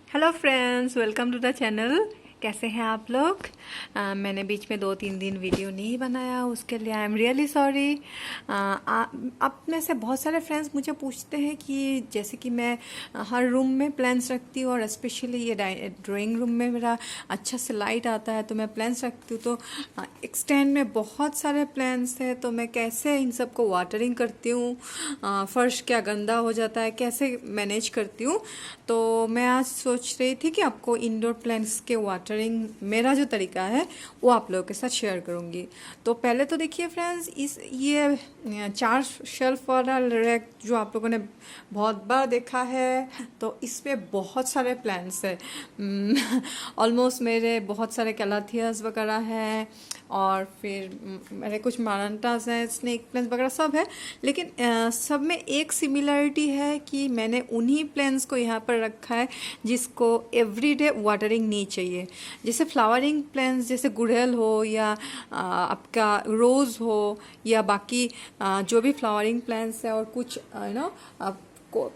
Hello friends, welcome to the channel. कैसे हैं आप लोग? मैंने बीच में 2-3 दिन वीडियो नहीं बनाया, उसके लिए आई एम रियली सॉरी। आप में से बहुत सारे फ्रेंड्स मुझे पूछते हैं कि जैसे कि मैं हर रूम में प्लान्स रखती हूँ और स्पेशली ये ड्राइंग रूम में मेरा अच्छा से लाइट आता है तो मैं प्लान्स रखती हूँ। तो एक्सटेंड में बहुत सारे प्लान्स हैं, तो मैं कैसे इन सबको वाटरिंग करती हूँ, फर्श क्या गंदा हो जाता है, कैसे मैनेज करती हूँ। तो मैं आज सोच रही थी कि आपको इंडोर प्लांट्स के वाटरिंग मेरा जो तरीका है वो आप लोगों के साथ शेयर करूंगी। तो पहले तो देखिए फ्रेंड्स, इस ये 4 शेल्फ वाला रैक जो आप लोगों ने बहुत बार देखा है, तो इसमें बहुत सारे प्लांट्स है। ऑलमोस्ट मेरे बहुत सारे कैलाथियस वगैरह हैं और फिर मेरे कुछ मारंटास हैं, स्नेक प्लांट्स वगैरह सब है। लेकिन सब में एक सिमिलरिटी है कि मैंने उन्हीं प्लांट्स को यहाँ पर रखा है जिसको एवरीडे वाटरिंग नहीं चाहिए। जैसे फ्लावरिंग प्लांट्स जैसे गुड़हल हो या आपका रोज़ हो या बाकी जो भी फ्लावरिंग प्लांट्स है, और कुछ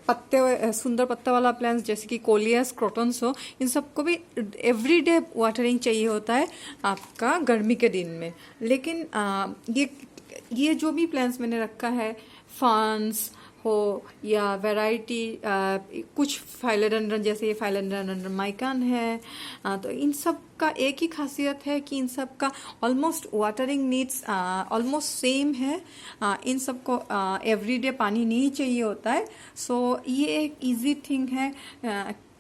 पत्ते सुंदर पत्ता वाला प्लांट्स जैसे कि कोलियस क्रोटन्स हो, इन सबको भी एवरीडे वाटरिंग चाहिए होता है आपका गर्मी के दिन में। लेकिन ये जो भी प्लांट्स मैंने रखा है, फर्न्स हो या वैरायटी, कुछ फाइलोडेंड्रन जैसे ये फाइलोडेंड्रन माइकन है, तो इन सब का एक ही खासियत है कि इन सब का almost watering needs almost same है। इन सब को एवरीडे पानी नहीं चाहिए होता है। सो ये एक इजी थिंग है।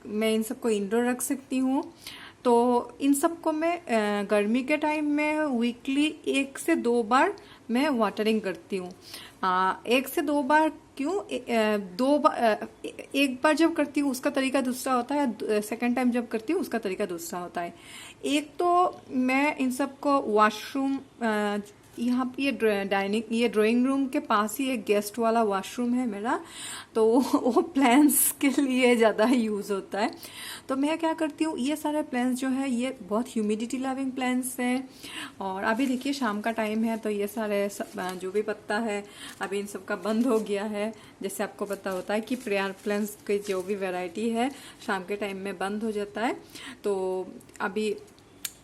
मैं इन सबको इंडोर रख सकती हूँ। तो इन सबको मैं गर्मी के टाइम में वीकली 1 से 2 बार मैं वाटरिंग करती हूँ। 1 से 2 बार क्यों? 2 बार, एक बार जब करती हूँ उसका तरीका दूसरा होता है, सेकंड टाइम जब करती हूँ उसका तरीका दूसरा होता है। एक तो मैं इन सबको वॉशरूम, यहाँ पे ये ड्राइंग रूम के पास ही एक गेस्ट वाला वॉशरूम है मेरा, तो वो प्लांट्स के लिए ज़्यादा यूज़ होता है। तो मैं क्या करती हूँ, ये सारे प्लांट्स जो है ये बहुत ह्यूमिडिटी लविंग प्लांट्स हैं। और अभी देखिए शाम का टाइम है, तो ये सारे जो भी पत्ता है अभी इन सब का बंद हो गया है। जैसे आपको पता होता है कि प्रेयर प्लांट्स की जो भी वैरायटी है शाम के टाइम में बंद हो जाता है। तो अभी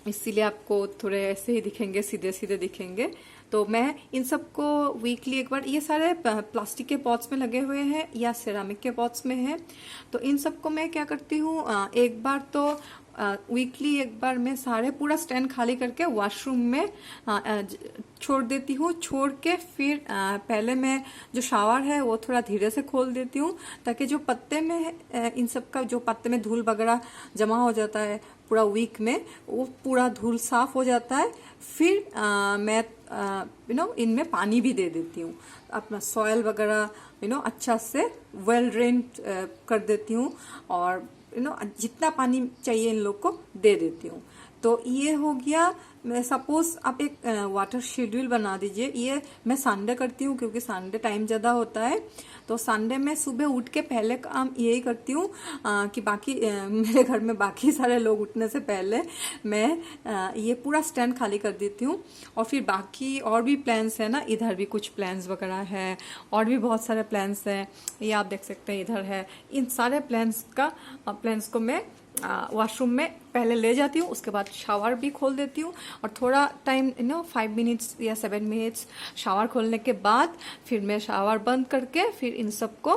इसीलिए आपको थोड़े ऐसे ही दिखेंगे, सीधे सीधे दिखेंगे। तो मैं इन सबको वीकली एक बार, ये सारे प्लास्टिक के पॉट्स में लगे हुए हैं या सिरामिक के पॉट्स में है, तो इन सबको मैं क्या करती हूँ, एक बार तो वीकली एक बार मैं सारे पूरा स्टैंड खाली करके वॉशरूम में छोड़ देती हूँ। छोड़ के फिर पहले मैं जो शावर है वो थोड़ा धीरे से खोल देती हूँ, ताकि जो पत्ते में इन सब का जो पत्ते में धूल वगैरह जमा हो जाता है पूरा वीक में, वो पूरा धूल साफ हो जाता है। फिर मैं इनमें पानी भी दे देती हूँ, अपना सॉयल वगैरह अच्छा से वेल ड्रेन कर देती हूँ, और जितना पानी चाहिए इन लोग को दे देती हूँ। तो ये हो गया। मैं सपोज आप एक वाटर शेड्यूल बना दीजिए। ये मैं संडे करती हूँ क्योंकि संडे टाइम ज़्यादा होता है। तो संडे में सुबह उठ के पहले काम यही करती हूँ कि बाकी मेरे घर में बाकी सारे लोग उठने से पहले मैं ये पूरा स्टैंड खाली कर देती हूँ। और फिर बाकी और भी प्लान्स है ना, इधर भी कुछ प्लान्स वगैरह है और भी बहुत सारे प्लान्स हैं, ये आप देख सकते हैं इधर है। इन सारे प्लान्स को मैं वॉशरूम में पहले ले जाती हूँ, उसके बाद शावर भी खोल देती हूँ, और थोड़ा टाइम 5 मिनट्स या 7 मिनट्स शावर खोलने के बाद फिर मैं शावर बंद करके फिर इन सबको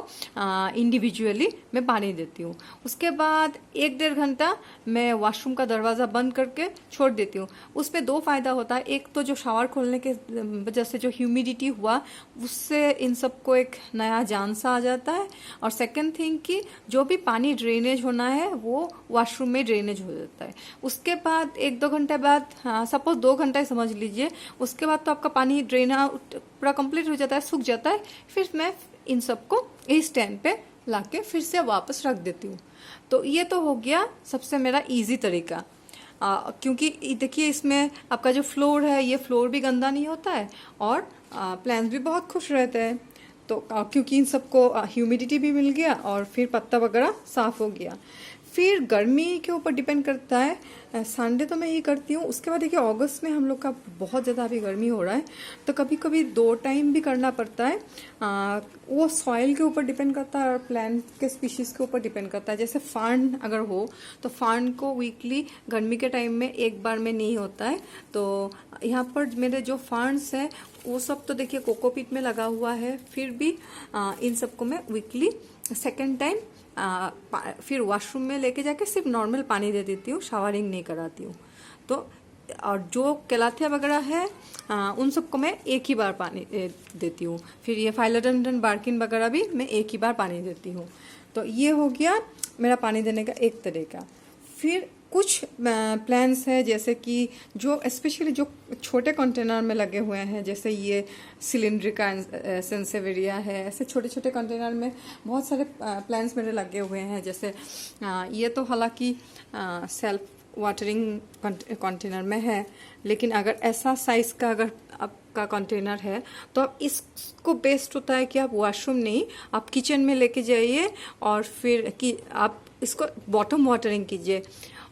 इंडिविजुअली मैं पानी देती हूँ। उसके बाद 1-1.5 घंटा मैं वॉशरूम का दरवाज़ा बंद करके छोड़ देती हूँ। उसमें 2 फायदा होता है। एक तो जो शावर खोलने के वजह से जो ह्यूमिडिटी हुआ उससे इन सबको एक नया जान सा आ जाता है, और सेकेंड थिंग कि जो भी पानी ड्रेनेज होना है वो वॉशरूम में ड्रेनेज हो जाता है। उसके बाद 1-2 घंटे बाद, सपोज 2 घंटा ही समझ लीजिए, उसके बाद तो आपका पानी ड्रेन आउट पूरा कंप्लीट हो जाता है, सूख जाता है। फिर मैं इन सबको इस स्टैंड पे लाके फिर से वापस रख देती हूँ। तो ये तो हो गया सबसे मेरा इजी तरीका। क्योंकि देखिए इसमें आपका जो फ्लोर है ये फ्लोर भी गंदा नहीं होता है, और प्लांट्स भी बहुत खुश रहते हैं। तो क्योंकि इन सबको ह्यूमिडिटी भी मिल गया और फिर पत्ता वगैरह साफ हो गया। फिर गर्मी के ऊपर डिपेंड करता है। संडे तो मैं यही करती हूँ। उसके बाद देखिए अगस्त में हम लोग का बहुत ज़्यादा अभी गर्मी हो रहा है, तो कभी कभी 2 टाइम भी करना पड़ता है। वो सॉइल के ऊपर डिपेंड करता है और प्लांट के स्पीशीज़ के ऊपर डिपेंड करता है। जैसे फार्न अगर हो तो फार्न को वीकली गर्मी के टाइम में एक बार में नहीं होता है। तो यहाँ पर मेरे जो फार्न्स हैं वो सब तो देखिए कोकोपीट में लगा हुआ है, फिर भी इन सबको मैं वीकली सेकेंड टाइम फिर वॉशरूम में लेके जाके सिर्फ नॉर्मल पानी दे देती हूँ, शावरिंग नहीं कराती हूँ। तो और जो कैलाथिया वगैरह है उन सबको मैं एक ही बार पानी देती हूँ। फिर ये फाइलोडेंड्रन बार्किन वगैरह भी मैं एक ही बार पानी देती हूँ। तो ये हो गया मेरा पानी देने का एक तरीका। फिर कुछ प्लांट्स है जैसे कि जो स्पेशली जो छोटे कंटेनर में लगे हुए हैं, जैसे ये सिलिंड्रिका सेंसेवेरिया है, ऐसे छोटे छोटे कंटेनर में बहुत सारे प्लांट्स मेरे लगे हुए हैं। जैसे ये तो हालांकि सेल्फ वाटरिंग कंटेनर में है, लेकिन अगर ऐसा साइज का अगर आपका कंटेनर है तो आप इसको बेस्ट होता है कि आप वॉशरूम नहीं, आप किचन में लेके जाइए और फिर कि आप इसको बॉटम वाटरिंग कीजिए।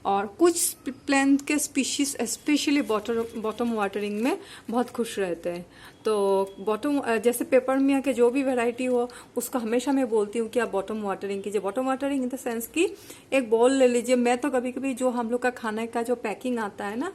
और कुछ प्लांट के स्पीशीज स्पेशली बॉटम वाटरिंग में बहुत खुश रहते हैं। तो बॉटम जैसे पेपरमिया के जो भी वैरायटी हो उसको हमेशा मैं बोलती हूँ कि आप बॉटम वाटरिंग कीजिए। Bottom watering in the sense कि एक बॉल ले लीजिए। मैं तो कभी कभी जो हम लोग का खाने का जो पैकिंग आता है ना,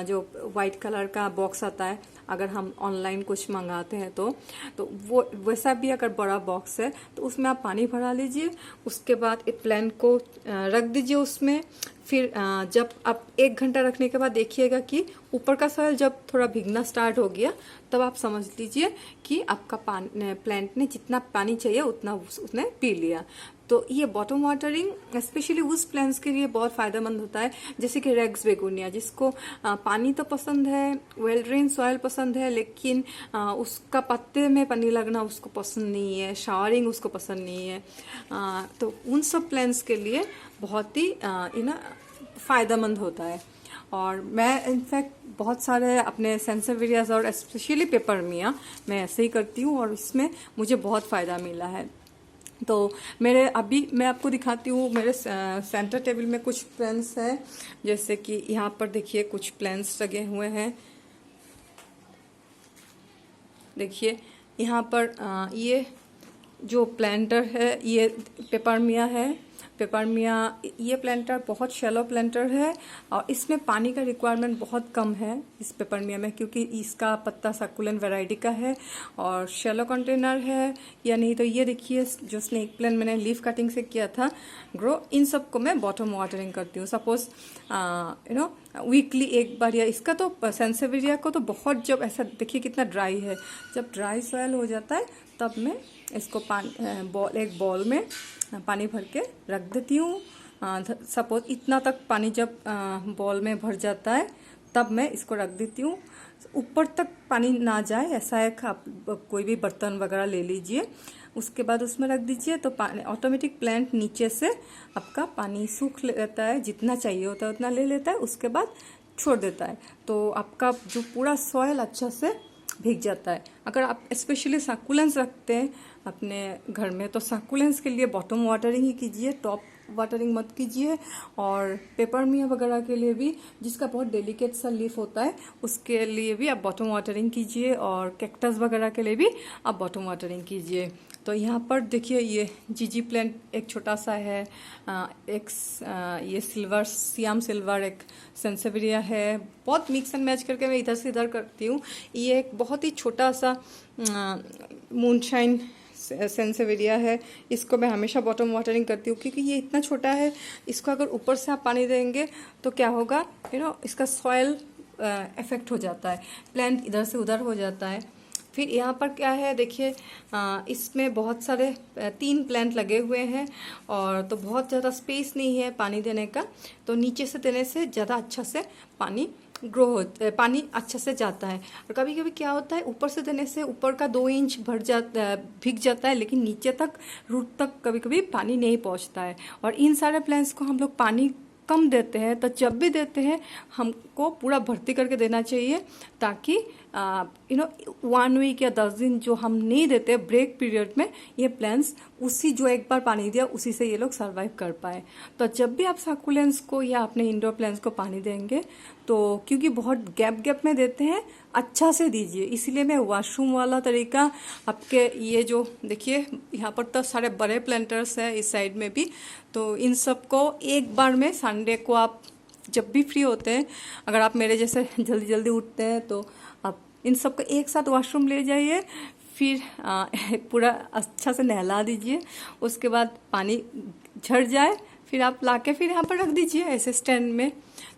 जो वाइट कलर का बॉक्स आता है, अगर हम ऑनलाइन कुछ मंगाते हैं तो वो वैसा भी अगर बड़ा बॉक्स है तो उसमें आप पानी भरा लीजिए। उसके बाद एक प्लांट को रख दीजिए उसमें। फिर जब आप 1 घंटा रखने के बाद देखिएगा कि ऊपर का सॉइल जब थोड़ा भीगना स्टार्ट हो गया, तब आप समझ लीजिए कि आपका प्लांट ने जितना पानी चाहिए उतना उसने पी लिया। तो ये बॉटम वाटरिंग स्पेशली उस प्लांट्स के लिए बहुत फायदेमंद होता है, जैसे कि रेक्स बेगोनिया, जिसको पानी तो पसंद है, वेल ड्रेन सॉइल पसंद है, लेकिन उसका पत्ते में पानी लगना उसको पसंद नहीं है, शावरिंग उसको पसंद नहीं है। तो उन सब प्लांट्स के लिए बहुत ही फायदेमंद होता है। और मैं इनफैक्ट बहुत सारे अपने सेंसेवेरियाज और स्पेशली पेपरमिया मैं ऐसे ही करती हूँ और इसमें मुझे बहुत फ़ायदा मिला है। तो मेरे अभी मैं आपको दिखाती हूँ मेरे सेंटर टेबल में कुछ प्लांट्स हैं। जैसे कि यहाँ पर देखिए कुछ प्लांट्स लगे हुए हैं। देखिए यहाँ पर ये जो प्लांटर है ये पेपरमिया है। पेपरमिया ये प्लांटर बहुत शैलो प्लांटर है और इसमें पानी का रिक्वायरमेंट बहुत कम है इस पेपरमिया में, क्योंकि इसका पत्ता सक्कुलेंट वैरायटी का है और शैलो कंटेनर है। या नहीं तो ये देखिए जो स्नेक प्लांट मैंने लीफ कटिंग से किया था ग्रो, इन सब को मैं बॉटम वाटरिंग करती हूँ। सपोज वीकली एक बार। या इसका तो सेंसेवेरिया को तो बहुत, जब ऐसा देखिए कितना ड्राई है, जब ड्राई सॉयल हो जाता है तब मैं इसको एक बॉल में पानी भर के रख देती हूँ। सपोज इतना तक पानी जब बॉल में भर जाता है तब मैं इसको रख देती हूँ। ऊपर तक पानी ना जाए ऐसा एक आप कोई भी बर्तन वगैरह ले लीजिए, उसके बाद उसमें रख दीजिए तो पानी ऑटोमेटिक प्लांट नीचे से आपका पानी सूख लेता है, जितना चाहिए होता है उतना ले लेता है, उसके बाद छोड़ देता है। तो आपका जो पूरा सॉयल अच्छा से भीग जाता है। अगर आप स्पेशली सक्कुलेंट्स रखते हैं अपने घर में तो सक्कुलेंट्स के लिए बॉटम वाटरिंग ही कीजिए, टॉप वाटरिंग मत कीजिए। और पेपरमिया वगैरह के लिए भी, जिसका बहुत डेलिकेट सा लीफ होता है, उसके लिए भी आप बॉटम वाटरिंग कीजिए। और कैक्टस वगैरह के लिए भी आप बॉटम वाटरिंग कीजिए। तो यहाँ पर देखिए ये जीजी प्लांट एक छोटा सा है, ये सिल्वर सियाम सिल्वर एक सेंसेवेरिया है। बहुत मिक्स एंड मैच करके मैं इधर से इधर करती हूँ। ये एक बहुत ही छोटा सा मूनशाइन सेंसेवेरिया है, इसको मैं हमेशा बॉटम वाटरिंग करती हूँ क्योंकि ये इतना छोटा है। इसको अगर ऊपर से आप पानी देंगे तो क्या होगा, इसका सॉयल इफेक्ट हो जाता है, प्लांट इधर से उधर हो जाता है। फिर यहाँ पर क्या है देखिए, इसमें बहुत सारे 3 प्लांट लगे हुए हैं और तो बहुत ज़्यादा स्पेस नहीं है पानी देने का, तो नीचे से देने से ज़्यादा अच्छा से पानी पानी अच्छा से जाता है। और कभी कभी क्या होता है ऊपर से देने से ऊपर का 2 इंच भीग जाता है, लेकिन नीचे तक रूट तक कभी कभी पानी नहीं पहुँचता है। और इन सारे प्लांट्स को हम लोग पानी कम देते हैं, तो जब भी देते हैं हमको पूरा भर्ती करके देना चाहिए ताकि 1 वीक या 10 दिन जो हम नहीं देते ब्रेक पीरियड में, ये प्लांट्स उसी जो एक बार पानी दिया उसी से ये लोग सरवाइव कर पाए। तो जब भी आप सक्यूलेंट्स को या अपने इंडोर प्लांट्स को पानी देंगे तो क्योंकि बहुत गैप गैप में देते हैं, अच्छा से दीजिए। इसीलिए मैं वॉशरूम वाला तरीका आपके ये जो देखिए यहाँ पर तो सारे बड़े प्लांटर्स हैं इस साइड में भी, तो इन सबको एक बार में संडे को आप जब भी फ्री होते हैं, अगर आप मेरे जैसे जल्दी जल्दी उठते हैं तो आप इन सबको एक साथ वॉशरूम ले जाइए, फिर पूरा अच्छा से नहला दीजिए। उसके बाद पानी झड़ जाए फिर आप लाके फिर यहाँ पर रख दीजिए ऐसे स्टैंड में,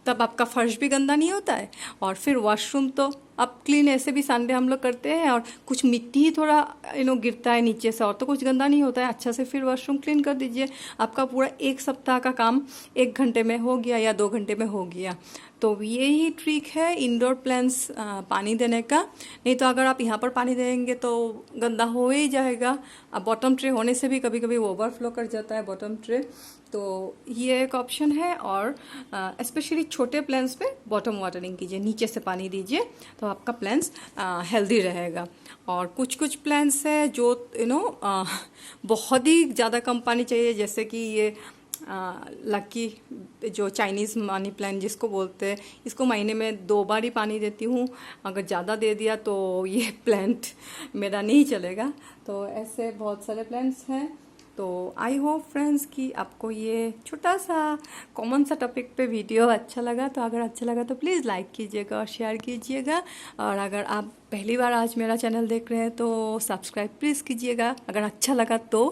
तब आपका फर्श भी गंदा नहीं होता है। और फिर वॉशरूम तो आप क्लीन ऐसे भी संडे हम लोग करते हैं, और कुछ मिट्टी ही थोड़ा गिरता है नीचे से, और तो कुछ गंदा नहीं होता है। अच्छा से फिर वॉशरूम क्लीन कर दीजिए, आपका पूरा एक सप्ताह का काम 1 घंटे में हो गया या 2 घंटे में हो गया। तो यही ट्रिक है इंडोर प्लांट्स पानी देने का। नहीं तो अगर आप यहाँ पर पानी देंगे तो गंदा हो ही जाएगा। अब बॉटम ट्रे होने से भी कभी कभी ओवरफ्लो कर जाता है बॉटम ट्रे, तो ये एक ऑप्शन है। और स्पेशली छोटे प्लांट्स पे बॉटम वाटरिंग कीजिए, नीचे से पानी दीजिए, तो आपका प्लांट्स हेल्दी रहेगा। और कुछ कुछ प्लांट्स है जो बहुत ही ज़्यादा कम पानी चाहिए, जैसे कि ये लकी जो चाइनीज़ मनी प्लांट जिसको बोलते हैं, इसको महीने में 2 बार ही पानी देती हूँ। अगर ज़्यादा दे दिया तो ये प्लांट मेरा नहीं चलेगा। तो ऐसे बहुत सारे प्लांट्स हैं। तो आई होप फ्रेंड्स कि आपको ये छोटा सा कॉमन सा टॉपिक पे वीडियो अच्छा लगा। तो अगर अच्छा लगा तो प्लीज़ लाइक कीजिएगा और शेयर कीजिएगा। और अगर आप पहली बार आज मेरा चैनल देख रहे हैं तो सब्सक्राइब प्लीज़ कीजिएगा अगर अच्छा लगा तो।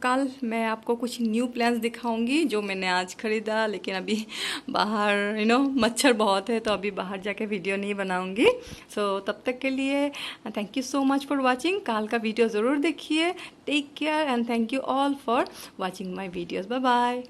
कल मैं आपको कुछ न्यू प्लान्स दिखाऊंगी जो मैंने आज ख़रीदा, लेकिन अभी बाहर मच्छर बहुत है तो अभी बाहर जाके वीडियो नहीं बनाऊंगी। तब तक के लिए thank you so much for watching. कल का वीडियो ज़रूर देखिए। Take care and thank you all for watching my videos. Bye bye.